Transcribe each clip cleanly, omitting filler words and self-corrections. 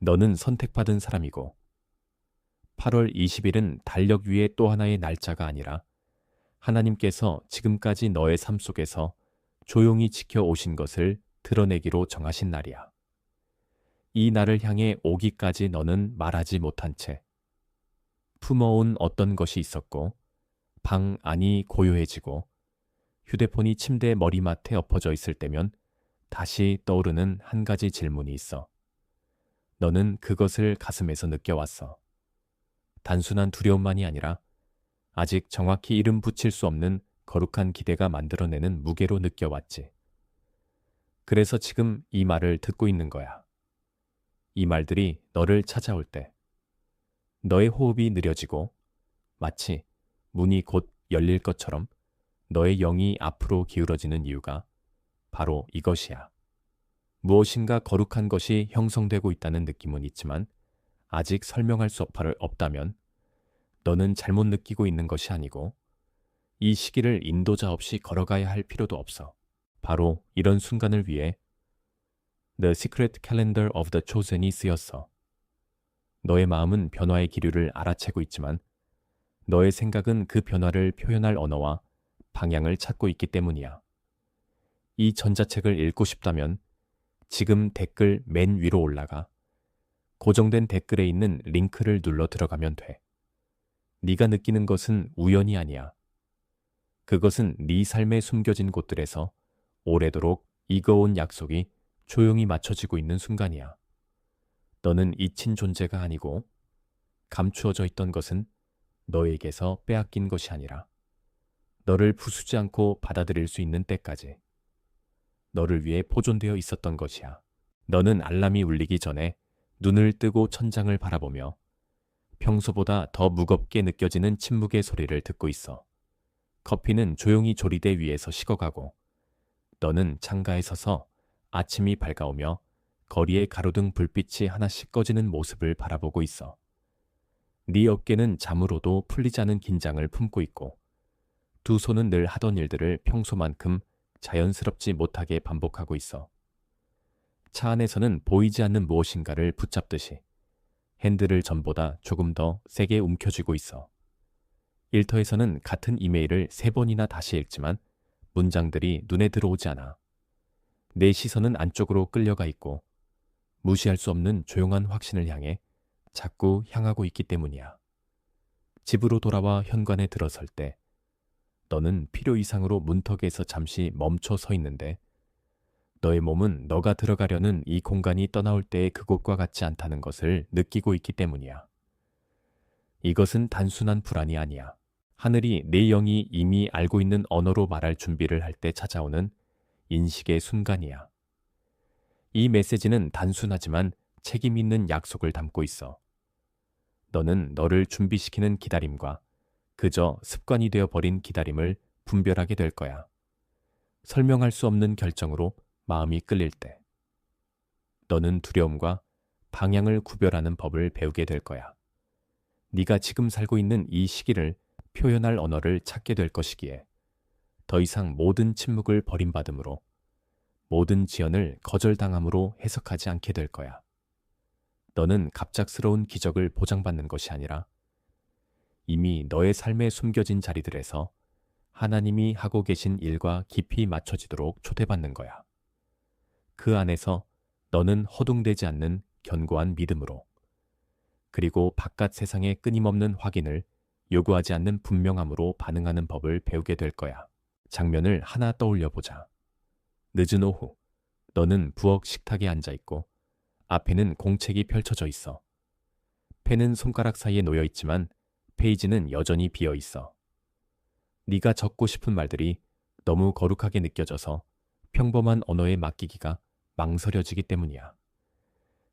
너는 선택받은 사람이고 8월 20일은 달력 위의 또 하나의 날짜가 아니라 하나님께서 지금까지 너의 삶 속에서 조용히 지켜오신 것을 드러내기로 정하신 날이야. 이 날을 향해 오기까지 너는 말하지 못한 채 품어온 어떤 것이 있었고 방 안이 고요해지고 휴대폰이 침대 머리맡에 엎어져 있을 때면 다시 떠오르는 한 가지 질문이 있어. 너는 그것을 가슴에서 느껴왔어. 단순한 두려움만이 아니라 아직 정확히 이름 붙일 수 없는 거룩한 기대가 만들어내는 무게로 느껴왔지. 그래서 지금 이 말을 듣고 있는 거야. 이 말들이 너를 찾아올 때 너의 호흡이 느려지고 마치 문이 곧 열릴 것처럼 너의 영이 앞으로 기울어지는 이유가 바로 이것이야. 무엇인가 거룩한 것이 형성되고 있다는 느낌은 있지만 아직 설명할 수 없다면 너는 잘못 느끼고 있는 것이 아니고 이 시기를 인도자 없이 걸어가야 할 필요도 없어. 바로 이런 순간을 위해 The Secret Calendar of the Chosen이 쓰였어. 너의 마음은 변화의 기류를 알아채고 있지만 너의 생각은 그 변화를 표현할 언어와 방향을 찾고 있기 때문이야. 이 전자책을 읽고 싶다면 지금 댓글 맨 위로 올라가 고정된 댓글에 있는 링크를 눌러 들어가면 돼. 네가 느끼는 것은 우연이 아니야. 그것은 네 삶에 숨겨진 곳들에서 오래도록 익어온 약속이 조용히 맞춰지고 있는 순간이야. 너는 잊힌 존재가 아니고 감추어져 있던 것은 너에게서 빼앗긴 것이 아니라 너를 부수지 않고 받아들일 수 있는 때까지 너를 위해 보존되어 있었던 것이야. 너는 알람이 울리기 전에 눈을 뜨고 천장을 바라보며 평소보다 더 무겁게 느껴지는 침묵의 소리를 듣고 있어. 커피는 조용히 조리대 위에서 식어가고 너는 창가에 서서 아침이 밝아오며 거리의 가로등 불빛이 하나씩 꺼지는 모습을 바라보고 있어. 네 어깨는 잠으로도 풀리지 않은 긴장을 품고 있고 두 손은 늘 하던 일들을 평소만큼 자연스럽지 못하게 반복하고 있어. 차 안에서는 보이지 않는 무엇인가를 붙잡듯이 핸들을 전보다 조금 더 세게 움켜쥐고 있어. 일터에서는 같은 이메일을 3번이나 다시 읽지만 문장들이 눈에 들어오지 않아. 내 시선은 안쪽으로 끌려가 있고 무시할 수 없는 조용한 확신을 향해 자꾸 향하고 있기 때문이야. 집으로 돌아와 현관에 들어설 때 너는 필요 이상으로 문턱에서 잠시 멈춰 서 있는데 너의 몸은 너가 들어가려는 이 공간이 떠나올 때의 그곳과 같지 않다는 것을 느끼고 있기 때문이야. 이것은 단순한 불안이 아니야. 하늘이 내 영이 이미 알고 있는 언어로 말할 준비를 할 때 찾아오는 인식의 순간이야. 이 메시지는 단순하지만 책임 있는 약속을 담고 있어. 너는 너를 준비시키는 기다림과 그저 습관이 되어버린 기다림을 분별하게 될 거야. 설명할 수 없는 결정으로 마음이 끌릴 때. 너는 두려움과 방향을 구별하는 법을 배우게 될 거야. 네가 지금 살고 있는 이 시기를 표현할 언어를 찾게 될 것이기에 더 이상 모든 침묵을 버림받음으로 모든 지연을 거절당함으로 해석하지 않게 될 거야. 너는 갑작스러운 기적을 보장받는 것이 아니라 이미 너의 삶에 숨겨진 자리들에서 하나님이 하고 계신 일과 깊이 맞춰지도록 초대받는 거야. 그 안에서 너는 허둥대지 않는 견고한 믿음으로 그리고 바깥 세상의 끊임없는 확인을 요구하지 않는 분명함으로 반응하는 법을 배우게 될 거야. 장면을 하나 떠올려 보자. 늦은 오후, 너는 부엌 식탁에 앉아 있고 앞에는 공책이 펼쳐져 있어. 펜은 손가락 사이에 놓여 있지만 페이지는 여전히 비어 있어. 네가 적고 싶은 말들이 너무 거룩하게 느껴져서 평범한 언어에 맡기기가 망설여지기 때문이야.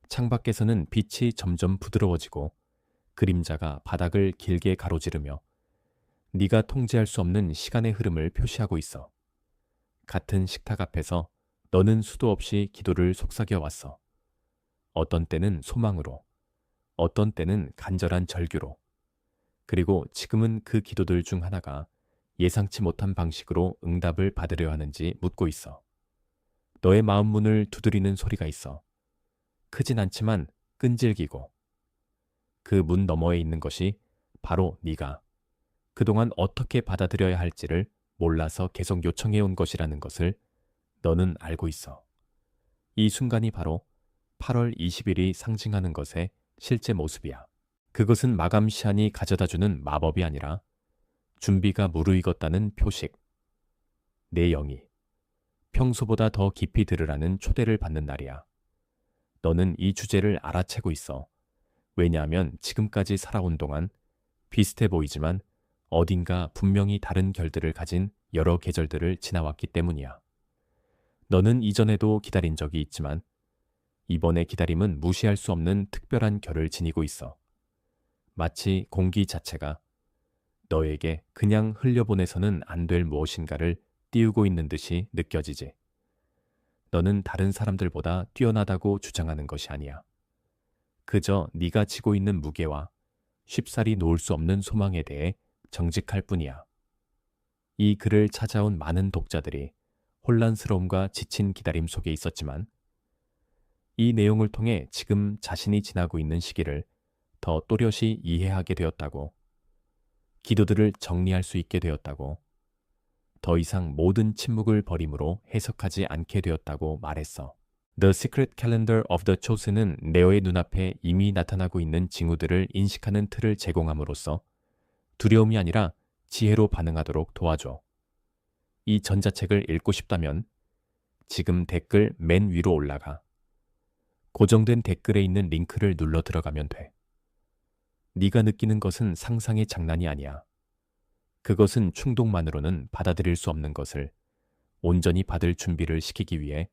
창밖에서는 빛이 점점 부드러워지고 그림자가 바닥을 길게 가로지르며 네가 통제할 수 없는 시간의 흐름을 표시하고 있어. 같은 식탁 앞에서 너는 수도 없이 기도를 속삭여 왔어. 어떤 때는 소망으로, 어떤 때는 간절한 절규로, 그리고 지금은 그 기도들 중 하나가 예상치 못한 방식으로 응답을 받으려 하는지 묻고 있어. 너의 마음 문을 두드리는 소리가 있어. 크진 않지만 끈질기고 그 문 너머에 있는 것이 바로 네가 그동안 어떻게 받아들여야 할지를 몰라서 계속 요청해온 것이라는 것을 너는 알고 있어. 이 순간이 바로 8월 20일이 상징하는 것의 실제 모습이야. 그것은 마감 시한이 가져다주는 마법이 아니라 준비가 무르익었다는 표식. 내 영이 평소보다 더 깊이 들으라는 초대를 받는 날이야. 너는 이 주제를 알아채고 있어. 왜냐하면 지금까지 살아온 동안 비슷해 보이지만 어딘가 분명히 다른 결들을 가진 여러 계절들을 지나왔기 때문이야. 너는 이전에도 기다린 적이 있지만 이번의 기다림은 무시할 수 없는 특별한 결을 지니고 있어. 마치 공기 자체가 너에게 그냥 흘려보내서는 안 될 무엇인가를 띄우고 있는 듯이 느껴지지. 너는 다른 사람들보다 뛰어나다고 주장하는 것이 아니야. 그저 네가 지고 있는 무게와 쉽사리 놓을 수 없는 소망에 대해 정직할 뿐이야. 이 글을 찾아온 많은 독자들이 혼란스러움과 지친 기다림 속에 있었지만 이 내용을 통해 지금 자신이 지나고 있는 시기를 더 또렷이 이해하게 되었다고, 기도들을 정리할 수 있게 되었다고, 더 이상 모든 침묵을 버림으로 해석하지 않게 되었다고 말했어. The Secret Calendar of the Chosen은 네오의 눈앞에 이미 나타나고 있는 징후들을 인식하는 틀을 제공함으로써 두려움이 아니라 지혜로 반응하도록 도와줘. 이 전자책을 읽고 싶다면 지금 댓글 맨 위로 올라가. 고정된 댓글에 있는 링크를 눌러 들어가면 돼. 네가 느끼는 것은 상상의 장난이 아니야. 그것은 충동만으로는 받아들일 수 없는 것을 온전히 받을 준비를 시키기 위해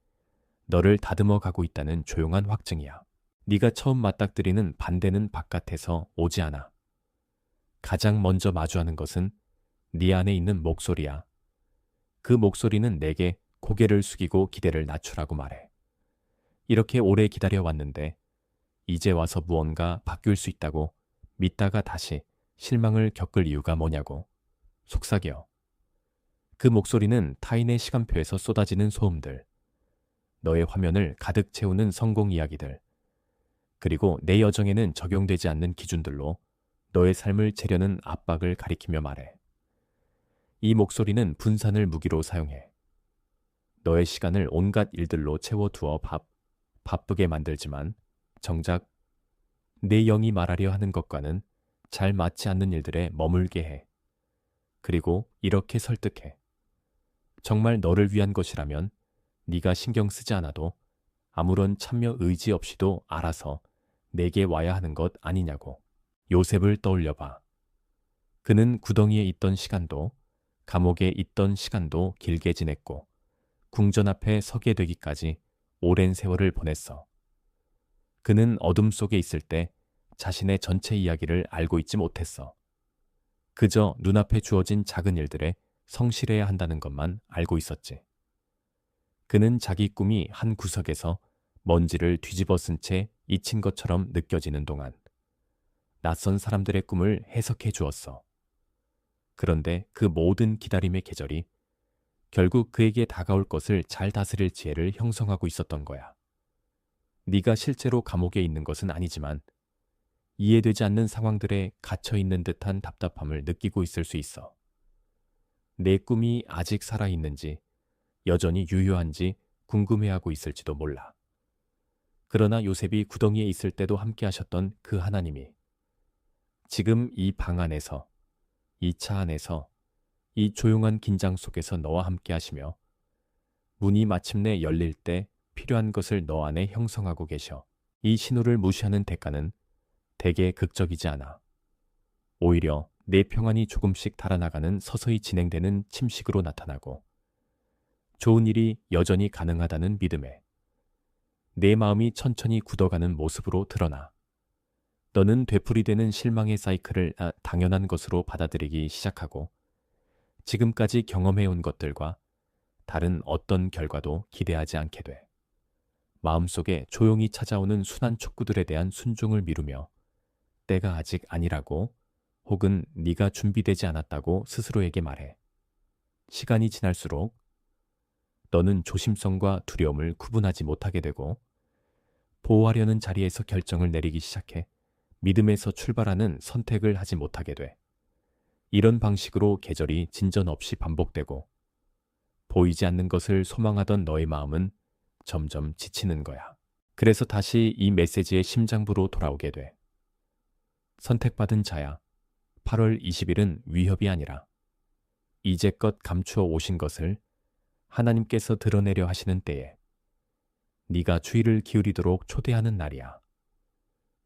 너를 다듬어 가고 있다는 조용한 확증이야. 네가 처음 맞닥뜨리는 반대는 바깥에서 오지 않아. 가장 먼저 마주하는 것은 네 안에 있는 목소리야. 그 목소리는 내게 고개를 숙이고 기대를 낮추라고 말해. 이렇게 오래 기다려왔는데 이제 와서 무언가 바뀔 수 있다고 믿다가 다시 실망을 겪을 이유가 뭐냐고. 속삭여. 그 목소리는 타인의 시간표에서 쏟아지는 소음들, 너의 화면을 가득 채우는 성공 이야기들, 그리고 내 여정에는 적용되지 않는 기준들로 너의 삶을 재려는 압박을 가리키며 말해. 이 목소리는 분산을 무기로 사용해. 너의 시간을 온갖 일들로 채워두어 바쁘게 만들지만 정작 내 영이 말하려 하는 것과는 잘 맞지 않는 일들에 머물게 해. 그리고 이렇게 설득해. 정말 너를 위한 것이라면 네가 신경 쓰지 않아도 아무런 참여 의지 없이도 알아서 내게 와야 하는 것 아니냐고. 요셉을 떠올려봐. 그는 구덩이에 있던 시간도 감옥에 있던 시간도 길게 지냈고 궁전 앞에 서게 되기까지 오랜 세월을 보냈어. 그는 어둠 속에 있을 때 자신의 전체 이야기를 알고 있지 못했어. 그저 눈앞에 주어진 작은 일들에 성실해야 한다는 것만 알고 있었지. 그는 자기 꿈이 한 구석에서 먼지를 뒤집어 쓴 채 잊힌 것처럼 느껴지는 동안 낯선 사람들의 꿈을 해석해 주었어. 그런데 그 모든 기다림의 계절이 결국 그에게 다가올 것을 잘 다스릴 지혜를 형성하고 있었던 거야. 네가 실제로 감옥에 있는 것은 아니지만 이해되지 않는 상황들에 갇혀 있는 듯한 답답함을 느끼고 있을 수 있어. 내 꿈이 아직 살아있는지, 여전히 유효한지 궁금해하고 있을지도 몰라. 그러나 요셉이 구덩이에 있을 때도 함께 하셨던 그 하나님이 지금 이 방 안에서, 이 차 안에서, 이 조용한 긴장 속에서 너와 함께 하시며 문이 마침내 열릴 때 필요한 것을 너 안에 형성하고 계셔. 이 신호를 무시하는 대가는 대개 극적이지 않아. 오히려 내 평안이 조금씩 달아나가는 서서히 진행되는 침식으로 나타나고 좋은 일이 여전히 가능하다는 믿음에 내 마음이 천천히 굳어가는 모습으로 드러나. 너는 되풀이되는 실망의 사이클을 당연한 것으로 받아들이기 시작하고 지금까지 경험해온 것들과 다른 어떤 결과도 기대하지 않게 돼. 마음속에 조용히 찾아오는 순한 촉구들에 대한 순종을 미루며 때가 아직 아니라고 혹은 네가 준비되지 않았다고 스스로에게 말해. 시간이 지날수록 너는 조심성과 두려움을 구분하지 못하게 되고 보호하려는 자리에서 결정을 내리기 시작해 믿음에서 출발하는 선택을 하지 못하게 돼. 이런 방식으로 계절이 진전 없이 반복되고 보이지 않는 것을 소망하던 너의 마음은 점점 지치는 거야. 그래서 다시 이 메시지의 심장부로 돌아오게 돼. 선택받은 자야. 8월 20일은 위협이 아니라 이제껏 감추어 오신 것을 하나님께서 드러내려 하시는 때에 네가 주의를 기울이도록 초대하는 날이야.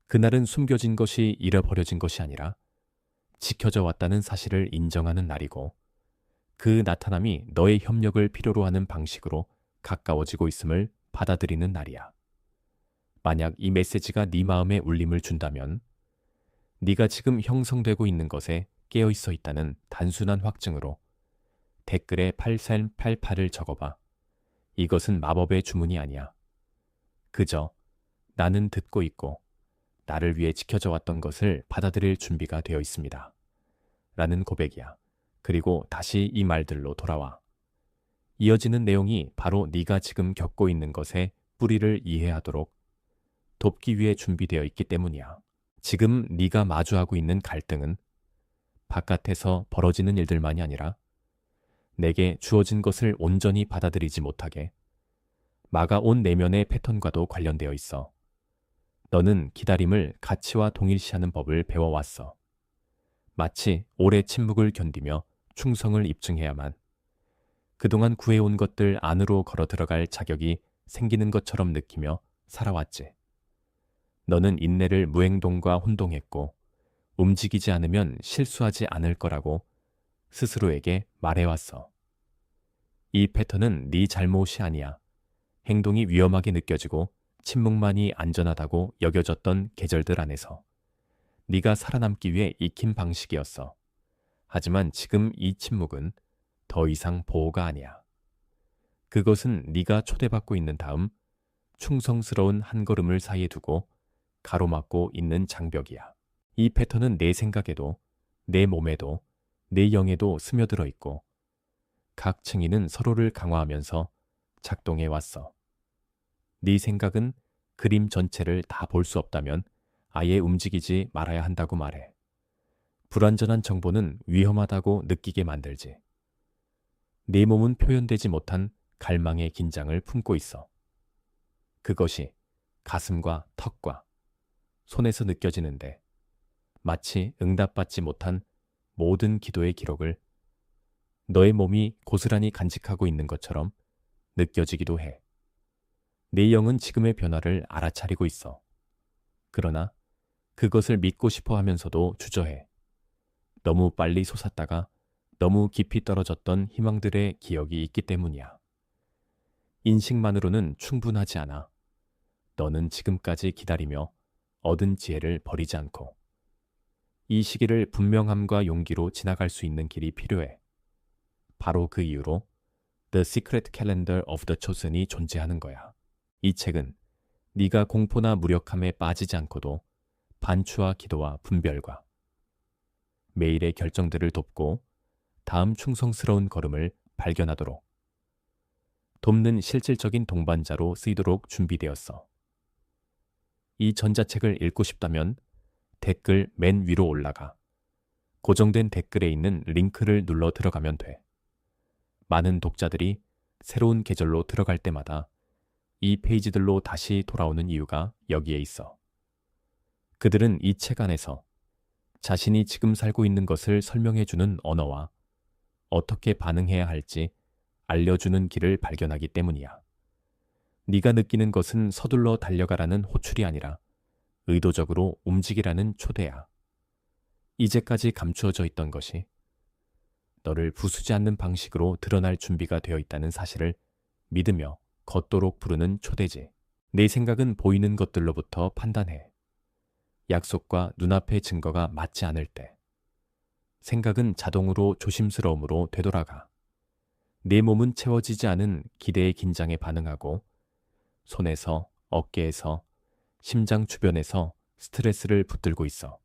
그날은 숨겨진 것이 잃어버려진 것이 아니라 지켜져 왔다는 사실을 인정하는 날이고 그 나타남이 너의 협력을 필요로 하는 방식으로 가까워지고 있음을 받아들이는 날이야. 만약 이 메시지가 네 마음에 울림을 준다면 네가 지금 형성되고 있는 것에 깨어있어 있다는 단순한 확증으로 댓글에 8388을 적어봐. 이것은 마법의 주문이 아니야. 그저 나는 듣고 있고 나를 위해 지켜져 왔던 것을 받아들일 준비가 되어 있습니다. 라는 고백이야. 그리고 다시 이 말들로 돌아와. 이어지는 내용이 바로 네가 지금 겪고 있는 것의 뿌리를 이해하도록 돕기 위해 준비되어 있기 때문이야. 지금 네가 마주하고 있는 갈등은 바깥에서 벌어지는 일들만이 아니라 내게 주어진 것을 온전히 받아들이지 못하게 막아온 내면의 패턴과도 관련되어 있어. 너는 기다림을 가치와 동일시하는 법을 배워왔어. 마치 오래 침묵을 견디며 충성을 입증해야만 그동안 구해온 것들 안으로 걸어 들어갈 자격이 생기는 것처럼 느끼며 살아왔지. 너는 인내를 무행동과 혼동했고 움직이지 않으면 실수하지 않을 거라고 스스로에게 말해왔어. 이 패턴은 네 잘못이 아니야. 행동이 위험하게 느껴지고 침묵만이 안전하다고 여겨졌던 계절들 안에서 네가 살아남기 위해 익힌 방식이었어. 하지만 지금 이 침묵은 더 이상 보호가 아니야. 그것은 네가 초대받고 있는 다음 충성스러운 한 걸음을 사이에 두고 가로막고 있는 장벽이야. 이 패턴은 내 생각에도, 내 몸에도, 내 영에도 스며들어 있고 각 층위는 서로를 강화하면서 작동해 왔어. 네 생각은 그림 전체를 다 볼 수 없다면 아예 움직이지 말아야 한다고 말해. 불완전한 정보는 위험하다고 느끼게 만들지. 네 몸은 표현되지 못한 갈망의 긴장을 품고 있어. 그것이 가슴과 턱과 손에서 느껴지는데 마치 응답받지 못한 모든 기도의 기록을 너의 몸이 고스란히 간직하고 있는 것처럼 느껴지기도 해. 내 영은 지금의 변화를 알아차리고 있어. 그러나 그것을 믿고 싶어 하면서도 주저해. 너무 빨리 솟았다가 너무 깊이 떨어졌던 희망들의 기억이 있기 때문이야. 인식만으로는 충분하지 않아. 너는 지금까지 기다리며 얻은 지혜를 버리지 않고 이 시기를 분명함과 용기로 지나갈 수 있는 길이 필요해. 바로 그 이유로 The Secret Calendar of the Chosen이 존재하는 거야. 이 책은 네가 공포나 무력함에 빠지지 않고도 반추와 기도와 분별과 매일의 결정들을 돕고 다음 충성스러운 걸음을 발견하도록 돕는 실질적인 동반자로 쓰이도록 준비되었어. 이 전자책을 읽고 싶다면 댓글 맨 위로 올라가 고정된 댓글에 있는 링크를 눌러 들어가면 돼. 많은 독자들이 새로운 계절로 들어갈 때마다 이 페이지들로 다시 돌아오는 이유가 여기에 있어. 그들은 이 책 안에서 자신이 지금 살고 있는 것을 설명해주는 언어와 어떻게 반응해야 할지 알려주는 길을 발견하기 때문이야. 네가 느끼는 것은 서둘러 달려가라는 호출이 아니라 의도적으로 움직이라는 초대야. 이제까지 감추어져 있던 것이 너를 부수지 않는 방식으로 드러날 준비가 되어 있다는 사실을 믿으며 걷도록 부르는 초대지. 내 생각은 보이는 것들로부터 판단해. 약속과 눈앞의 증거가 맞지 않을 때. 생각은 자동으로 조심스러움으로 되돌아가. 내 몸은 채워지지 않은 기대의 긴장에 반응하고 손에서, 어깨에서, 심장 주변에서 스트레스를 붙들고 있어.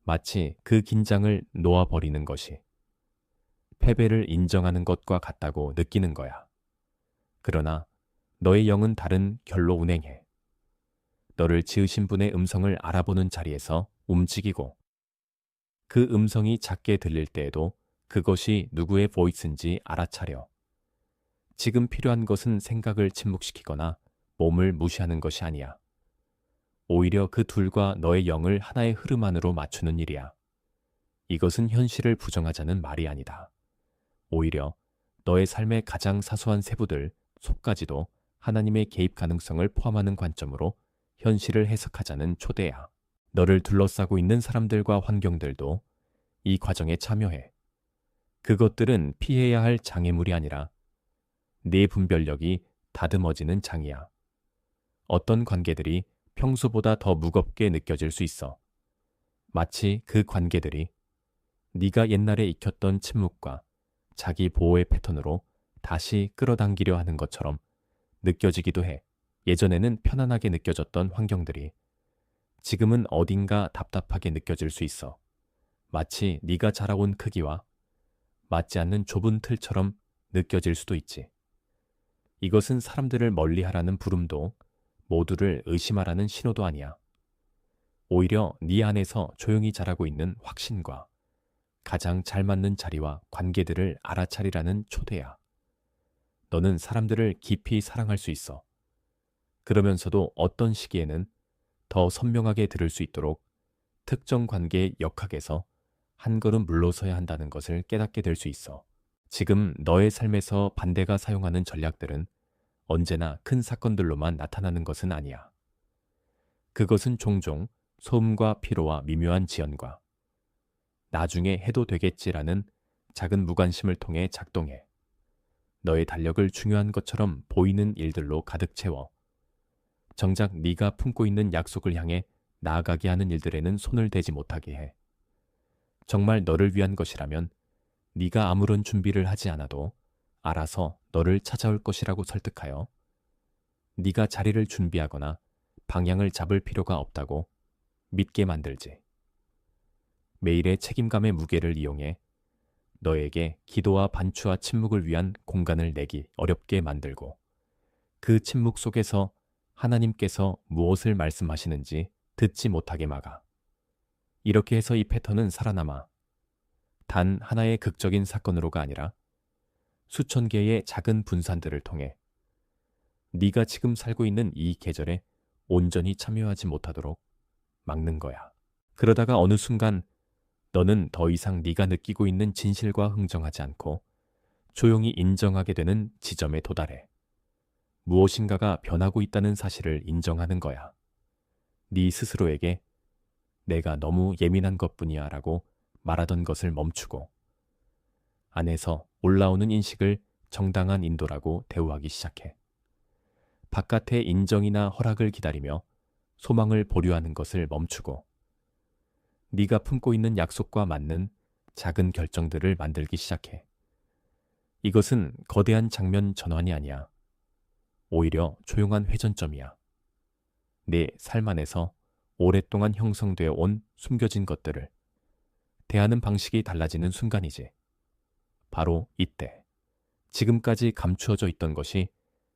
마치 그 긴장을 놓아버리는 것이 패배를 인정하는 것과 같다고 느끼는 거야. 그러나 너의 영은 다른 결로 운행해. 너를 지으신 분의 음성을 알아보는 자리에서 움직이고 그 음성이 작게 들릴 때에도 그것이 누구의 보이스인지 알아차려. 지금 필요한 것은 생각을 침묵시키거나 몸을 무시하는 것이 아니야. 오히려 그 둘과 너의 영을 하나의 흐름 안으로 맞추는 일이야. 이것은 현실을 부정하자는 말이 아니다. 오히려 너의 삶의 가장 사소한 세부들, 속까지도 하나님의 개입 가능성을 포함하는 관점으로 현실을 해석하자는 초대야. 너를 둘러싸고 있는 사람들과 환경들도 이 과정에 참여해. 그것들은 피해야 할 장애물이 아니라 네 분별력이 다듬어지는 장이야. 어떤 관계들이 평소보다 더 무겁게 느껴질 수 있어. 마치 그 관계들이 네가 옛날에 익혔던 침묵과 자기 보호의 패턴으로 다시 끌어당기려 하는 것처럼 느껴지기도 해. 예전에는 편안하게 느껴졌던 환경들이 지금은 어딘가 답답하게 느껴질 수 있어. 마치 네가 자라온 크기와 맞지 않는 좁은 틀처럼 느껴질 수도 있지. 이것은 사람들을 멀리하라는 부름도 모두를 의심하라는 신호도 아니야. 오히려 네 안에서 조용히 자라고 있는 확신과 가장 잘 맞는 자리와 관계들을 알아차리라는 초대야. 너는 사람들을 깊이 사랑할 수 있어. 그러면서도 어떤 시기에는 더 선명하게 들을 수 있도록 특정 관계의 역학에서 한 걸음 물러서야 한다는 것을 깨닫게 될 수 있어. 지금 너의 삶에서 반대가 사용하는 전략들은 언제나 큰 사건들로만 나타나는 것은 아니야. 그것은 종종 소음과 피로와 미묘한 지연과 나중에 해도 되겠지라는 작은 무관심을 통해 작동해. 너의 달력을 중요한 것처럼 보이는 일들로 가득 채워. 정작 네가 품고 있는 약속을 향해 나아가게 하는 일들에는 손을 대지 못하게 해. 정말 너를 위한 것이라면 네가 아무런 준비를 하지 않아도 알아서 너를 찾아올 것이라고 설득하여 네가 자리를 준비하거나 방향을 잡을 필요가 없다고 믿게 만들지. 매일의 책임감의 무게를 이용해 너에게 기도와 반추와 침묵을 위한 공간을 내기 어렵게 만들고 그 침묵 속에서 하나님께서 무엇을 말씀하시는지 듣지 못하게 막아. 이렇게 해서 이 패턴은 살아남아. 단 하나의 극적인 사건으로가 아니라 수천 개의 작은 분산들을 통해 네가 지금 살고 있는 이 계절에 온전히 참여하지 못하도록 막는 거야. 그러다가 어느 순간 너는 더 이상 네가 느끼고 있는 진실과 흥정하지 않고 조용히 인정하게 되는 지점에 도달해. 무엇인가가 변하고 있다는 사실을 인정하는 거야. 네 스스로에게 내가 너무 예민한 것뿐이야 라고 말하던 것을 멈추고 안에서 올라오는 인식을 정당한 인도라고 대우하기 시작해. 바깥의 인정이나 허락을 기다리며 소망을 보류하는 것을 멈추고 네가 품고 있는 약속과 맞는 작은 결정들을 만들기 시작해. 이것은 거대한 장면 전환이 아니야. 오히려 조용한 회전점이야. 내 삶 안에서 오랫동안 형성되어 온 숨겨진 것들을 대하는 방식이 달라지는 순간이지. 바로 이때 지금까지 감추어져 있던 것이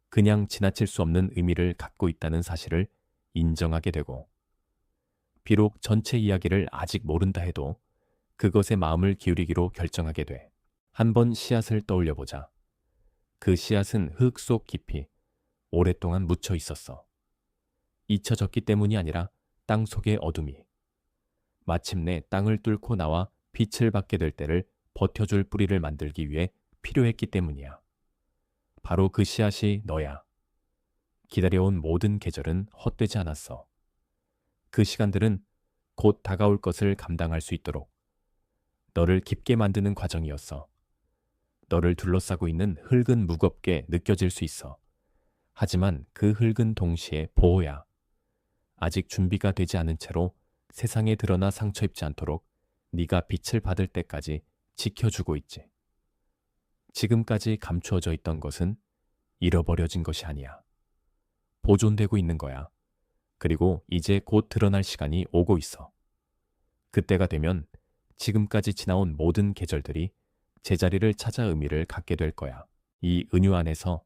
그냥 지나칠 수 없는 의미를 갖고 있다는 사실을 인정하게 되고 비록 전체 이야기를 아직 모른다 해도 그것에 마음을 기울이기로 결정하게 돼. 한번 씨앗을 떠올려보자. 그 씨앗은 흙 속 깊이 오랫동안 묻혀 있었어. 잊혀졌기 때문이 아니라 땅 속의 어둠이 마침내 땅을 뚫고 나와 빛을 받게 될 때를 버텨줄 뿌리를 만들기 위해 필요했기 때문이야. 바로 그 씨앗이 너야. 기다려온 모든 계절은 헛되지 않았어. 그 시간들은 곧 다가올 것을 감당할 수 있도록 너를 깊게 만드는 과정이었어. 너를 둘러싸고 있는 흙은 무겁게 느껴질 수 있어. 하지만 그 흙은 동시에 보호야. 아직 준비가 되지 않은 채로 세상에 드러나 상처 입지 않도록 네가 빛을 받을 때까지 지켜주고 있지. 지금까지 감추어져 있던 것은 잃어버려진 것이 아니야. 보존되고 있는 거야. 그리고 이제 곧 드러날 시간이 오고 있어. 그때가 되면 지금까지 지나온 모든 계절들이 제자리를 찾아 의미를 갖게 될 거야. 이 은유 안에서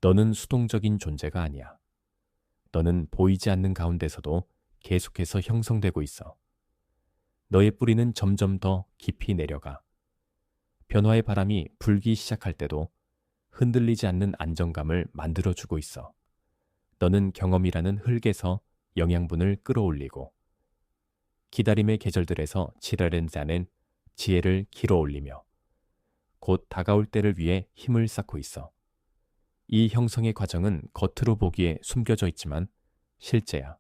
너는 수동적인 존재가 아니야. 너는 보이지 않는 가운데서도 계속해서 형성되고 있어. 너의 뿌리는 점점 더 깊이 내려가. 변화의 바람이 불기 시작할 때도 흔들리지 않는 안정감을 만들어주고 있어. 너는 경험이라는 흙에서 영양분을 끌어올리고 기다림의 계절들에서 지랄은 자는 지혜를 길어올리며 곧 다가올 때를 위해 힘을 쌓고 있어. 이 형성의 과정은 겉으로 보기에 숨겨져 있지만 실제야.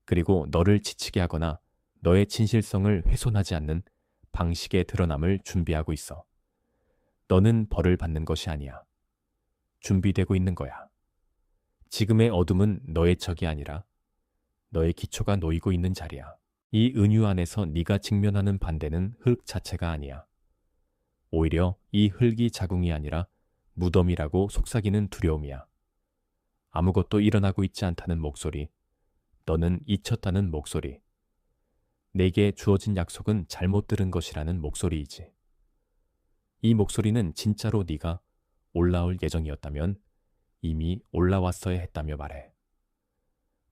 그리고 너를 지치게 하거나 너의 진실성을 훼손하지 않는 방식의 드러남을 준비하고 있어. 너는 벌을 받는 것이 아니야. 준비되고 있는 거야. 지금의 어둠은 너의 적이 아니라 너의 기초가 놓이고 있는 자리야. 이 은유 안에서 네가 직면하는 반대는 흙 자체가 아니야. 오히려 이 흙이 자궁이 아니라 무덤이라고 속삭이는 두려움이야. 아무것도 일어나고 있지 않다는 목소리, 너는 잊혔다는 목소리, 내게 주어진 약속은 잘못 들은 것이라는 목소리이지. 이 목소리는 진짜로 네가 올라올 예정이었다면 이미 올라왔어야 했다며 말해.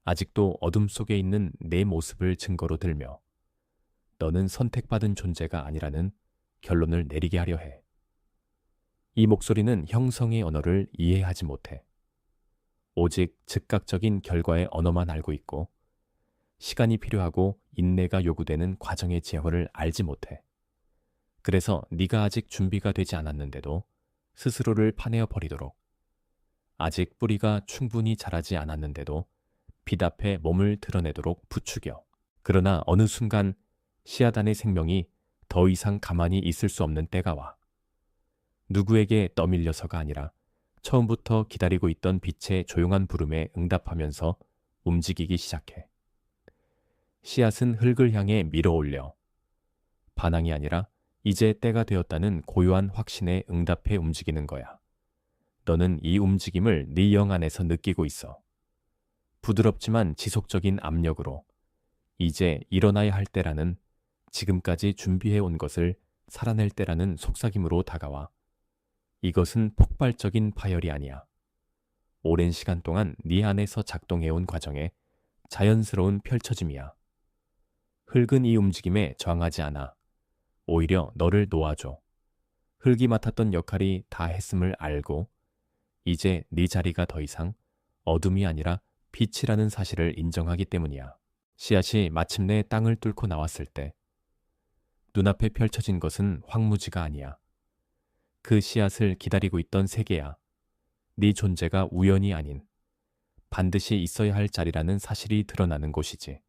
아직도 어둠 속에 있는 내 모습을 증거로 들며 너는 선택받은 존재가 아니라는 결론을 내리게 하려 해. 이 목소리는 형성의 언어를 이해하지 못해. 오직 즉각적인 결과의 언어만 알고 있고 시간이 필요하고 인내가 요구되는 과정의 재화를 알지 못해. 그래서 네가 아직 준비가 되지 않았는데도 스스로를 파내어 버리도록, 아직 뿌리가 충분히 자라지 않았는데도 빛 앞에 몸을 드러내도록 부추겨. 그러나 어느 순간 씨앗 안의 생명이 더 이상 가만히 있을 수 없는 때가 와. 누구에게 떠밀려서가 아니라 처음부터 기다리고 있던 빛의 조용한 부름에 응답하면서 움직이기 시작해. 씨앗은 흙을 향해 밀어올려 반항이 아니라 이제 때가 되었다는 고요한 확신에 응답해 움직이는 거야. 너는 이 움직임을 네 영 안에서 느끼고 있어. 부드럽지만 지속적인 압력으로 이제 일어나야 할 때라는, 지금까지 준비해 온 것을 살아낼 때라는 속삭임으로 다가와. 이것은 폭발적인 파열이 아니야. 오랜 시간 동안 네 안에서 작동해온 과정의 자연스러운 펼쳐짐이야. 흙은 이 움직임에 저항하지 않아. 오히려 너를 놓아줘. 흙이 맡았던 역할이 다 했음을 알고 이제 네 자리가 더 이상 어둠이 아니라 빛이라는 사실을 인정하기 때문이야. 씨앗이 마침내 땅을 뚫고 나왔을 때 눈앞에 펼쳐진 것은 황무지가 아니야. 그 씨앗을 기다리고 있던 세계야. 네 존재가 우연이 아닌 반드시 있어야 할 자리라는 사실이 드러나는 곳이지.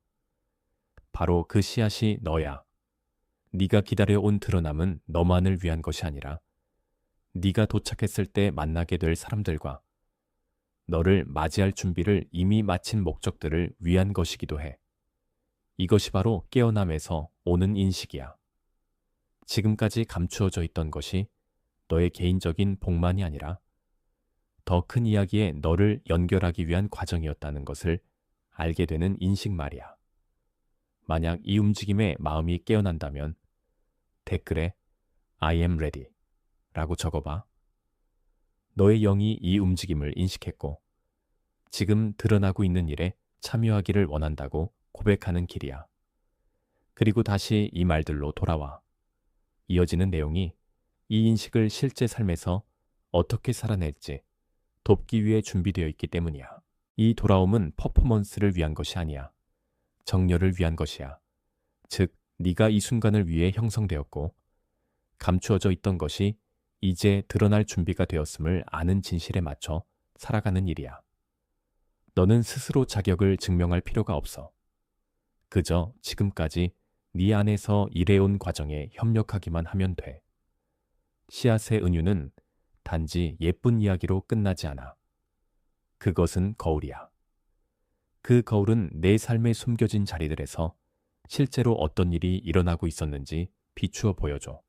바로 그 씨앗이 너야. 네가 기다려온 드러남은 너만을 위한 것이 아니라 네가 도착했을 때 만나게 될 사람들과 너를 맞이할 준비를 이미 마친 목적들을 위한 것이기도 해. 이것이 바로 깨어남에서 오는 인식이야. 지금까지 감추어져 있던 것이 너의 개인적인 복만이 아니라 더 큰 이야기에 너를 연결하기 위한 과정이었다는 것을 알게 되는 인식 말이야. 만약 이 움직임에 마음이 깨어난다면 댓글에 I am ready 라고 적어봐. 너의 영이 이 움직임을 인식했고 지금 드러나고 있는 일에 참여하기를 원한다고 고백하는 길이야. 그리고 다시 이 말들로 돌아와. 이어지는 내용이 이 인식을 실제 삶에서 어떻게 살아낼지 돕기 위해 준비되어 있기 때문이야. 이 돌아옴은 퍼포먼스를 위한 것이 아니야. 정렬을 위한 것이야. 즉, 네가 이 순간을 위해 형성되었고 감추어져 있던 것이 이제 드러날 준비가 되었음을 아는 진실에 맞춰 살아가는 일이야. 너는 스스로 자격을 증명할 필요가 없어. 그저 지금까지 네 안에서 일해온 과정에 협력하기만 하면 돼. 씨앗의 은유는 단지 예쁜 이야기로 끝나지 않아. 그것은 거울이야. 그 거울은 내 삶에 숨겨진 자리들에서 실제로 어떤 일이 일어나고 있었는지 비추어 보여줘.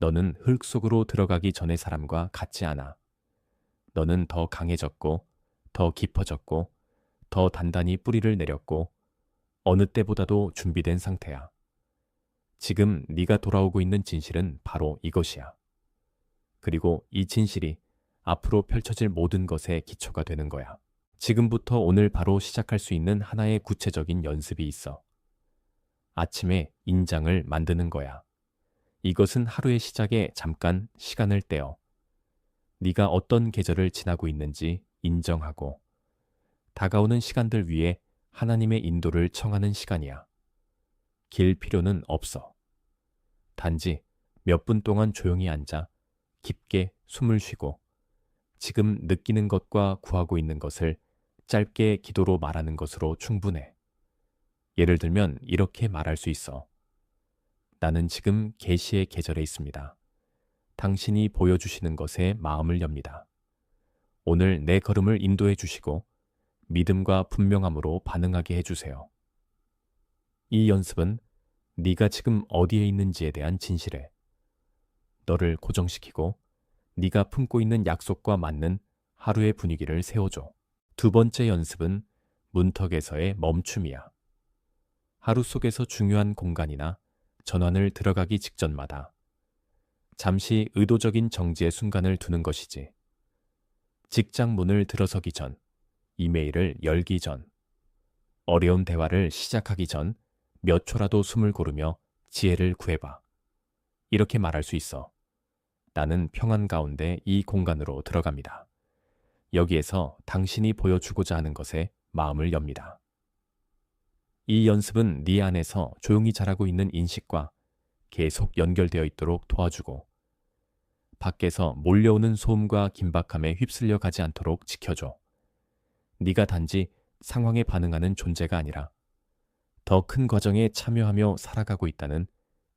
너는 흙 속으로 들어가기 전의 사람과 같지 않아. 너는 더 강해졌고, 더 깊어졌고, 더 단단히 뿌리를 내렸고, 어느 때보다도 준비된 상태야. 지금 네가 돌아오고 있는 진실은 바로 이것이야. 그리고 이 진실이 앞으로 펼쳐질 모든 것의 기초가 되는 거야. 지금부터 오늘 바로 시작할 수 있는 하나의 구체적인 연습이 있어. 아침에 인장을 만드는 거야. 이것은 하루의 시작에 잠깐 시간을 떼어 네가 어떤 계절을 지나고 있는지 인정하고 다가오는 시간들 위해 하나님의 인도를 청하는 시간이야. 길 필요는 없어. 단지 몇 분 동안 조용히 앉아 깊게 숨을 쉬고 지금 느끼는 것과 구하고 있는 것을 짧게 기도로 말하는 것으로 충분해. 예를 들면 이렇게 말할 수 있어. 나는 지금 계시의 계절에 있습니다. 당신이 보여주시는 것에 마음을 엽니다. 오늘 내 걸음을 인도해 주시고 믿음과 분명함으로 반응하게 해주세요. 이 연습은 네가 지금 어디에 있는지에 대한 진실에 너를 고정시키고 네가 품고 있는 약속과 맞는 하루의 분위기를 세워줘. 두 번째 연습은 문턱에서의 멈춤이야. 하루 속에서 중요한 공간이나 전환을 들어가기 직전마다 잠시 의도적인 정지의 순간을 두는 것이지. 직장 문을 들어서기 전, 이메일을 열기 전, 어려운 대화를 시작하기 전 몇 초라도 숨을 고르며 지혜를 구해봐. 이렇게 말할 수 있어. 나는 평안 가운데 이 공간으로 들어갑니다. 여기에서 당신이 보여주고자 하는 것에 마음을 엽니다. 이 연습은 네 안에서 조용히 자라고 있는 인식과 계속 연결되어 있도록 도와주고 밖에서 몰려오는 소음과 긴박함에 휩쓸려 가지 않도록 지켜줘. 네가 단지 상황에 반응하는 존재가 아니라 더 큰 과정에 참여하며 살아가고 있다는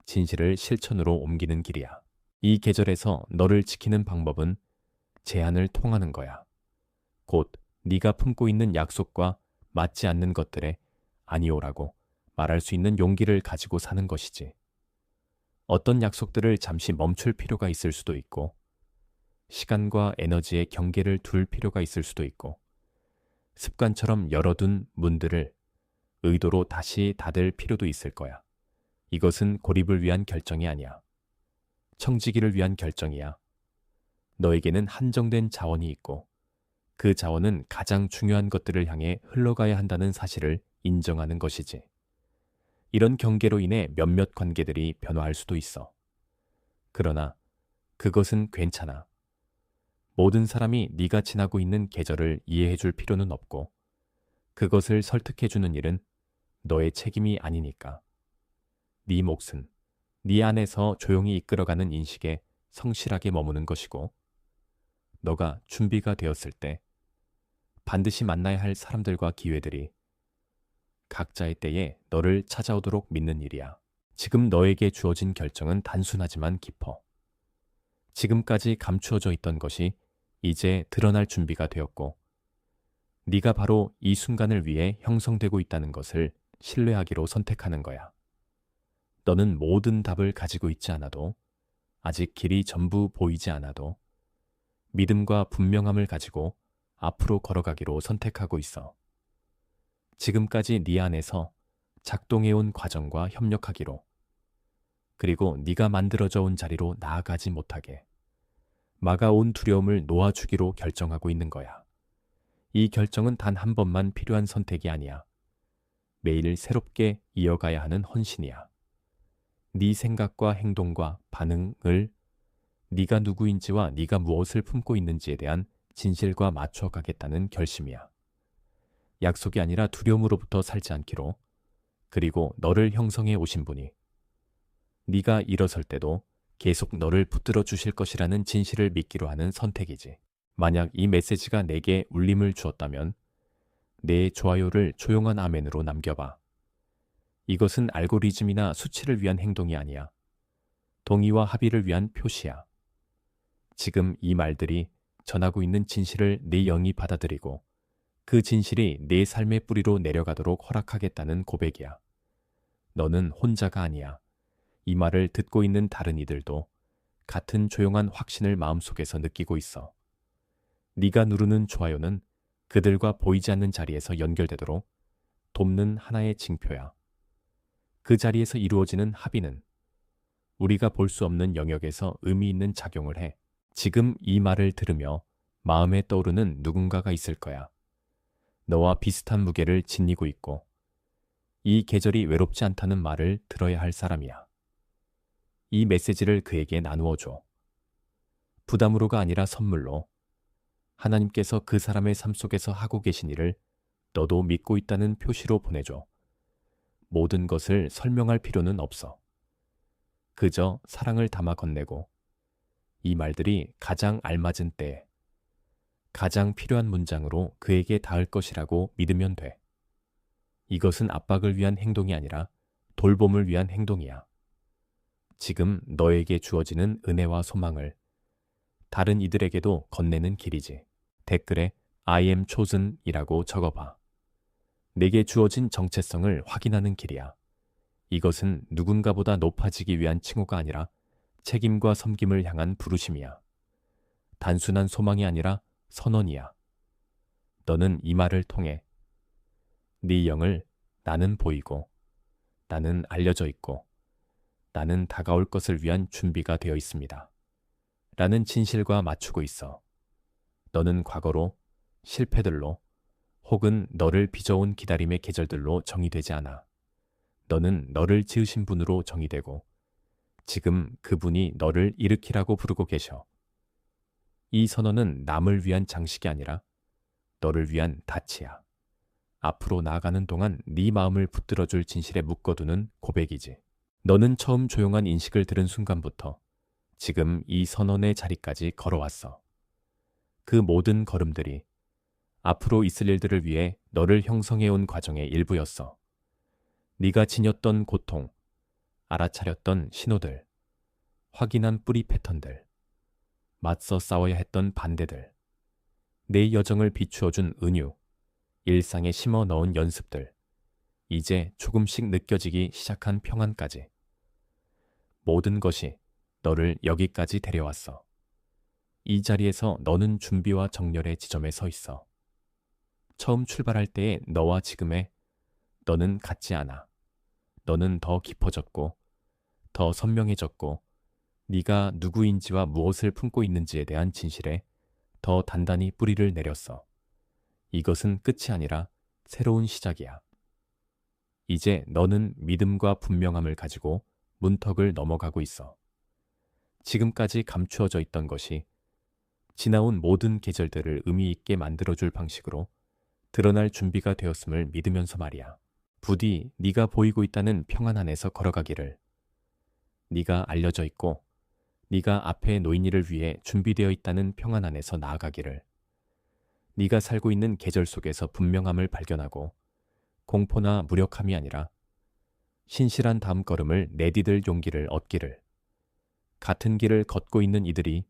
진실을 실천으로 옮기는 길이야. 이 계절에서 너를 지키는 방법은 제한을 통하는 거야. 곧 네가 품고 있는 약속과 맞지 않는 것들에 아니오라고 말할 수 있는 용기를 가지고 사는 것이지. 어떤 약속들을 잠시 멈출 필요가 있을 수도 있고 시간과 에너지의 경계를 둘 필요가 있을 수도 있고 습관처럼 열어둔 문들을 의도로 다시 닫을 필요도 있을 거야. 이것은 고립을 위한 결정이 아니야. 청지기를 위한 결정이야. 너에게는 한정된 자원이 있고 그 자원은 가장 중요한 것들을 향해 흘러가야 한다는 사실을 인정하는 것이지. 이런 경계로 인해 몇몇 관계들이 변화할 수도 있어. 그러나 그것은 괜찮아. 모든 사람이 네가 지나고 있는 계절을 이해해 줄 필요는 없고 그것을 설득해 주는 일은 너의 책임이 아니니까. 네 몫은 네 안에서 조용히 이끌어가는 인식에 성실하게 머무는 것이고 너가 준비가 되었을 때 반드시 만나야 할 사람들과 기회들이 각자의 때에 너를 찾아오도록 믿는 일이야. 지금 너에게 주어진 결정은 단순하지만 깊어. 지금까지 감추어져 있던 것이 이제 드러날 준비가 되었고 네가 바로 이 순간을 위해 형성되고 있다는 것을 신뢰하기로 선택하는 거야. 너는 모든 답을 가지고 있지 않아도 아직 길이 전부 보이지 않아도 믿음과 분명함을 가지고 앞으로 걸어가기로 선택하고 있어. 지금까지 네 안에서 작동해온 과정과 협력하기로 그리고 네가 만들어져 온 자리로 나아가지 못하게 막아온 두려움을 놓아주기로 결정하고 있는 거야. 이 결정은 단 한 번만 필요한 선택이 아니야. 매일 새롭게 이어가야 하는 헌신이야. 네 생각과 행동과 반응을 네가 누구인지와 네가 무엇을 품고 있는지에 대한 진실과 맞춰 가겠다는 결심이야. 약속이 아니라 두려움으로부터 살지 않기로 그리고 너를 형성해 오신 분이 네가 일어설 때도 계속 너를 붙들어 주실 것이라는 진실을 믿기로 하는 선택이지. 만약 이 메시지가 내게 울림을 주었다면 내 좋아요를 조용한 아멘으로 남겨봐. 이것은 알고리즘이나 수치를 위한 행동이 아니야. 동의와 합의를 위한 표시야. 지금 이 말들이 전하고 있는 진실을 네 영이 받아들이고 그 진실이 내 삶의 뿌리로 내려가도록 허락하겠다는 고백이야. 너는 혼자가 아니야. 이 말을 듣고 있는 다른 이들도 같은 조용한 확신을 마음속에서 느끼고 있어. 네가 누르는 좋아요는 그들과 보이지 않는 자리에서 연결되도록 돕는 하나의 징표야. 그 자리에서 이루어지는 합의는 우리가 볼 수 없는 영역에서 의미 있는 작용을 해. 지금 이 말을 들으며 마음에 떠오르는 누군가가 있을 거야. 너와 비슷한 무게를 지니고 있고 이 계절이 외롭지 않다는 말을 들어야 할 사람이야. 이 메시지를 그에게 나누어 줘. 부담으로가 아니라 선물로 하나님께서 그 사람의 삶 속에서 하고 계신 일을 너도 믿고 있다는 표시로 보내줘. 모든 것을 설명할 필요는 없어. 그저 사랑을 담아 건네고 이 말들이 가장 알맞은 때에 가장 필요한 문장으로 그에게 닿을 것이라고 믿으면 돼. 이것은 압박을 위한 행동이 아니라 돌봄을 위한 행동이야. 지금 너에게 주어지는 은혜와 소망을 다른 이들에게도 건네는 길이지. 댓글에 I am chosen 이라고 적어봐. 내게 주어진 정체성을 확인하는 길이야. 이것은 누군가보다 높아지기 위한 칭호가 아니라 책임과 섬김을 향한 부르심이야. 단순한 소망이 아니라 선언이야. 너는 이 말을 통해 네 영을 나는 보이고 나는 알려져 있고 나는 다가올 것을 위한 준비가 되어 있습니다. 라는 진실과 맞추고 있어. 너는 과거로, 실패들로, 혹은 너를 빚어온 기다림의 계절들로 정의되지 않아. 너는 너를 지으신 분으로 정의되고 지금 그분이 너를 일으키라고 부르고 계셔. 이 선언은 남을 위한 장식이 아니라 너를 위한 닻이야. 앞으로 나아가는 동안 네 마음을 붙들어줄 진실에 묶어두는 고백이지. 너는 처음 조용한 인식을 들은 순간부터 지금 이 선언의 자리까지 걸어왔어. 그 모든 걸음들이 앞으로 있을 일들을 위해 너를 형성해온 과정의 일부였어. 네가 지녔던 고통, 알아차렸던 신호들, 확인한 뿌리 패턴들, 맞서 싸워야 했던 반대들, 내 여정을 비추어준 은유, 일상에 심어 넣은 연습들, 이제 조금씩 느껴지기 시작한 평안까지. 모든 것이 너를 여기까지 데려왔어. 이 자리에서 너는 준비와 정렬의 지점에 서 있어. 처음 출발할 때의 너와 지금의 너는 같지 않아. 너는 더 깊어졌고, 더 선명해졌고, 네가 누구인지와 무엇을 품고 있는지에 대한 진실에 더 단단히 뿌리를 내렸어. 이것은 끝이 아니라 새로운 시작이야. 이제 너는 믿음과 분명함을 가지고 문턱을 넘어가고 있어. 지금까지 감추어져 있던 것이 지나온 모든 계절들을 의미 있게 만들어줄 방식으로 드러날 준비가 되었음을 믿으면서 말이야. 부디 네가 보이고 있다는 평안 안에서 걸어가기를. 네가 알려져 있고 네가 앞에 놓인 일을 위해 준비되어 있다는 평안 안에서 나아가기를. 네가 살고 있는 계절 속에서 분명함을 발견하고 공포나 무력함이 아니라 신실한 다음 걸음을 내디딜 용기를 얻기를. 같은 길을 걷고 있는 이들이